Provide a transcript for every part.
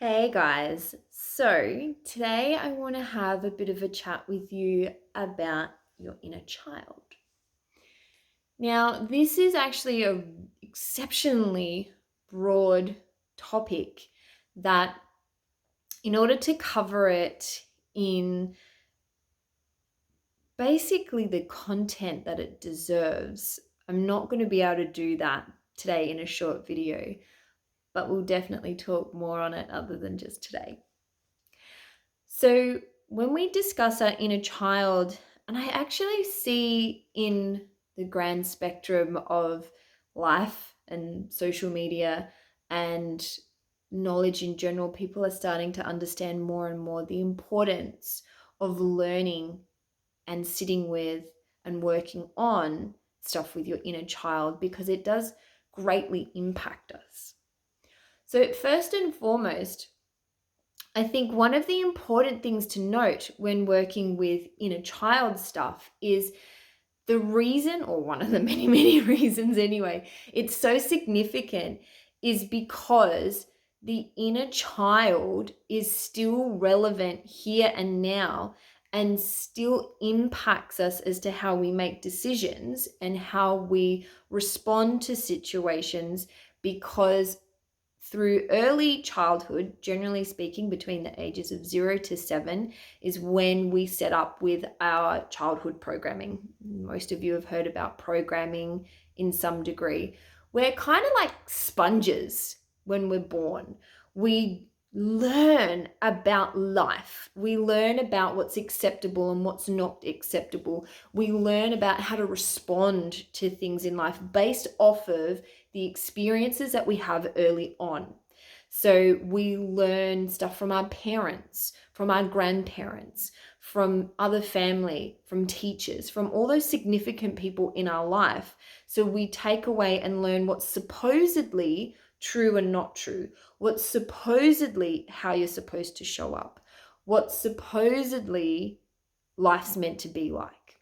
Hey guys, so today I want to have a bit of a chat with you about your inner child. Now, this is actually a exceptionally broad topic that in order to cover it in basically the content that it deserves, I'm not going to be able to do that today in a short video, but we'll definitely talk more on it other than just today. So when we discuss our inner child, and I actually see in the grand spectrum of life and social media and knowledge in general, people are starting to understand more and more the importance of learning and sitting with and working on stuff with your inner child because it does greatly impact us. So first and foremost, I think one of the important things to note when working with inner child stuff is the reason, or one of the many, many reasons anyway, it's so significant is because the inner child is still relevant here and now and still impacts us as to how we make decisions and how we respond to situations because through early childhood, generally speaking, between the ages of 0 to 7, is when we set up with our childhood programming. Most of you have heard about programming in some degree. We're kind of like sponges when we're born. We learn about life. We learn about what's acceptable and what's not acceptable. We learn about how to respond to things in life based off of the experiences that we have early on. So we learn stuff from our parents, from our grandparents, from other family, from teachers, from all those significant people in our life. So we take away and learn what's supposedly true and not true, what's supposedly how you're supposed to show up, what supposedly life's meant to be like.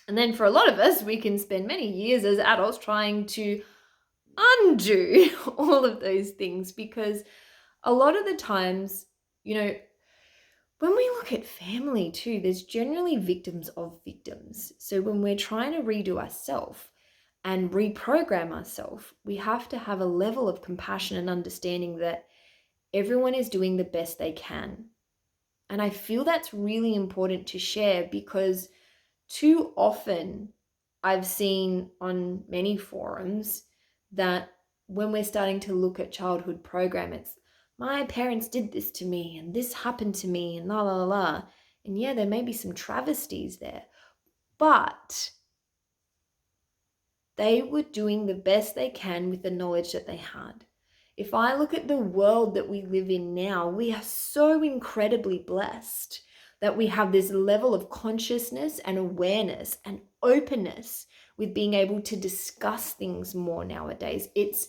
And then for a lot of us, we can spend many years as adults trying to undo all of those things because a lot of the times, when we look at family too, there's generally victims of victims. So when we're trying to redo ourselves and reprogram ourselves, we have to have a level of compassion and understanding that everyone is doing the best they can. And I feel that's really important to share because too often I've seen on many forums that when we're starting to look at childhood program, it's my parents did this to me and this happened to me and la la la la. And yeah, there may be some travesties there, but they were doing the best they can with the knowledge that they had. If I look at the world that we live in now, we are so incredibly blessed that we have this level of consciousness and awareness and openness with being able to discuss things more nowadays. It's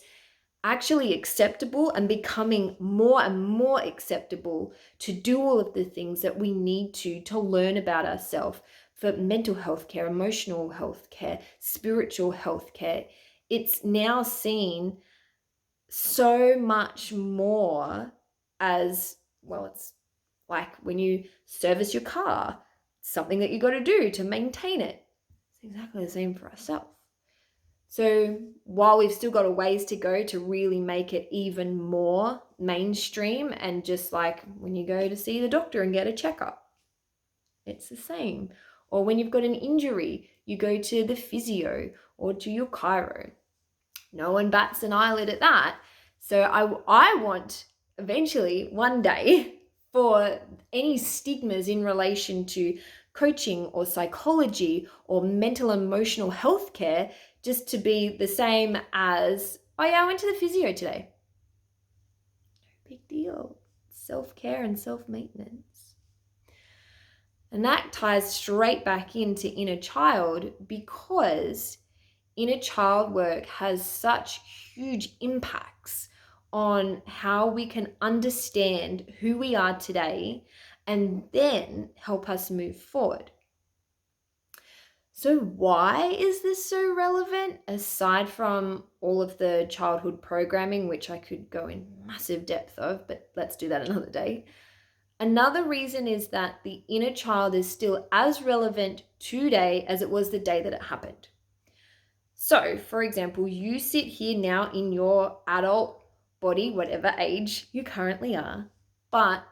actually acceptable and becoming more and more acceptable to do all of the things that we need to learn about ourselves for mental health care, emotional health care, spiritual health care. It's now seen so much more as, well, it's like when you service your car, it's something that you got to do to maintain it. It's exactly the same for ourselves. So while we've still got a ways to go to really make it even more mainstream and just like when you go to see the doctor and get a checkup, it's the same. Or when you've got an injury, you go to the physio or to your chiro. No one bats an eyelid at that. So I want eventually one day for any stigmas in relation to coaching or psychology or mental emotional health care just to be the same as, oh yeah, I went to the physio today. No big deal. Self-care and self-maintenance. And that ties straight back into inner child because inner child work has such huge impacts on how we can understand who we are today and then help us move forward. So why is this so relevant? Aside from all of the childhood programming, which I could go in massive depth of, but let's do that another day. Another reason is that the inner child is still as relevant today as it was the day that it happened. So, for example, you sit here now in your adult body, whatever age you currently are, but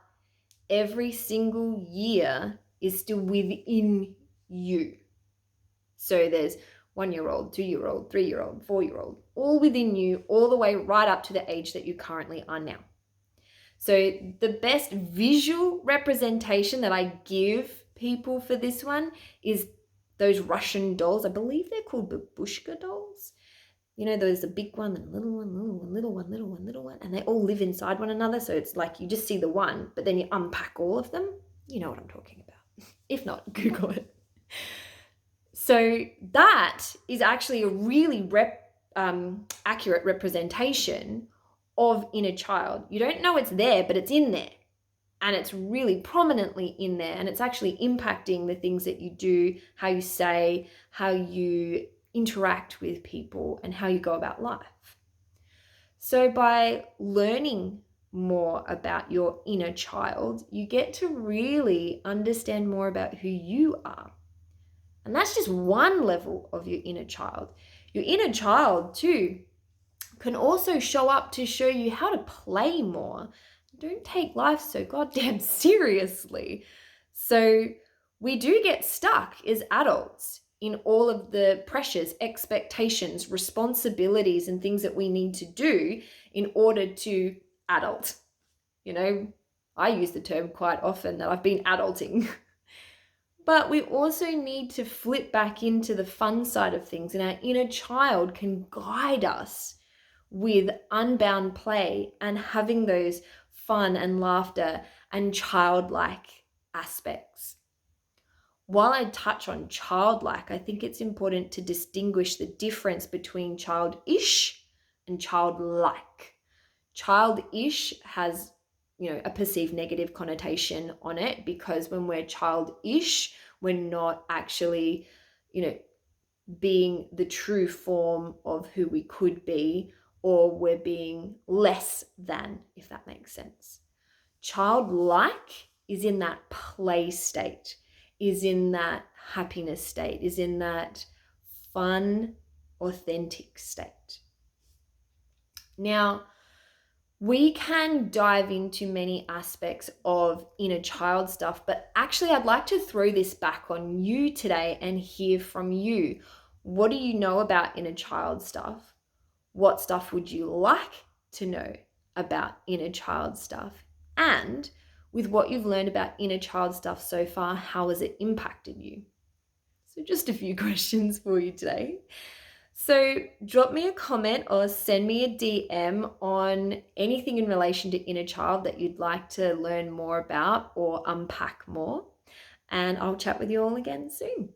every single year is still within you. So there's 1-year-old, 2-year-old, 3-year-old, 4-year-old, all within you, all the way right up to the age that you currently are now. So the best visual representation that I give people for this one is those Russian dolls. I believe they're called babushka dolls. You know, there's a big one and a little one, little one, little one, little one, little one, and they all live inside one another. So it's like you just see the one, but then you unpack all of them. You know what I'm talking about. If not, Google it. So that is actually a really accurate representation of inner child. You don't know it's there, but it's in there. And it's really prominently in there. And it's actually impacting the things that you do, how you say, how you interact with people, and how you go about life. So by learning more about your inner child, you get to really understand more about who you are. And that's just one level of your inner child. Your inner child, too, can also show up to show you how to play more. Don't take life so goddamn seriously. So we do get stuck as adults in all of the pressures, expectations, responsibilities, and things that we need to do in order to adult. You know, I use the term quite often that I've been adulting. But we also need to flip back into the fun side of things, and our inner child can guide us with unbound play and having those fun and laughter and childlike aspects. While I touch on childlike, I think it's important to distinguish the difference between childish and childlike. Childish has, a perceived negative connotation on it, because when we're childish, we're not actually, being the true form of who we could be, or we're being less than, if that makes sense. Childlike is in that play state, is in that happiness state, is in that fun, authentic state. Now, we can dive into many aspects of inner child stuff, but actually I'd like to throw this back on you today and hear from you. What do you know about inner child stuff? What stuff would you like to know about inner child stuff? And with what you've learned about inner child stuff so far, how has it impacted you? So just a few questions for you today. So drop me a comment or send me a DM on anything in relation to inner child that you'd like to learn more about or unpack more. And I'll chat with you all again soon.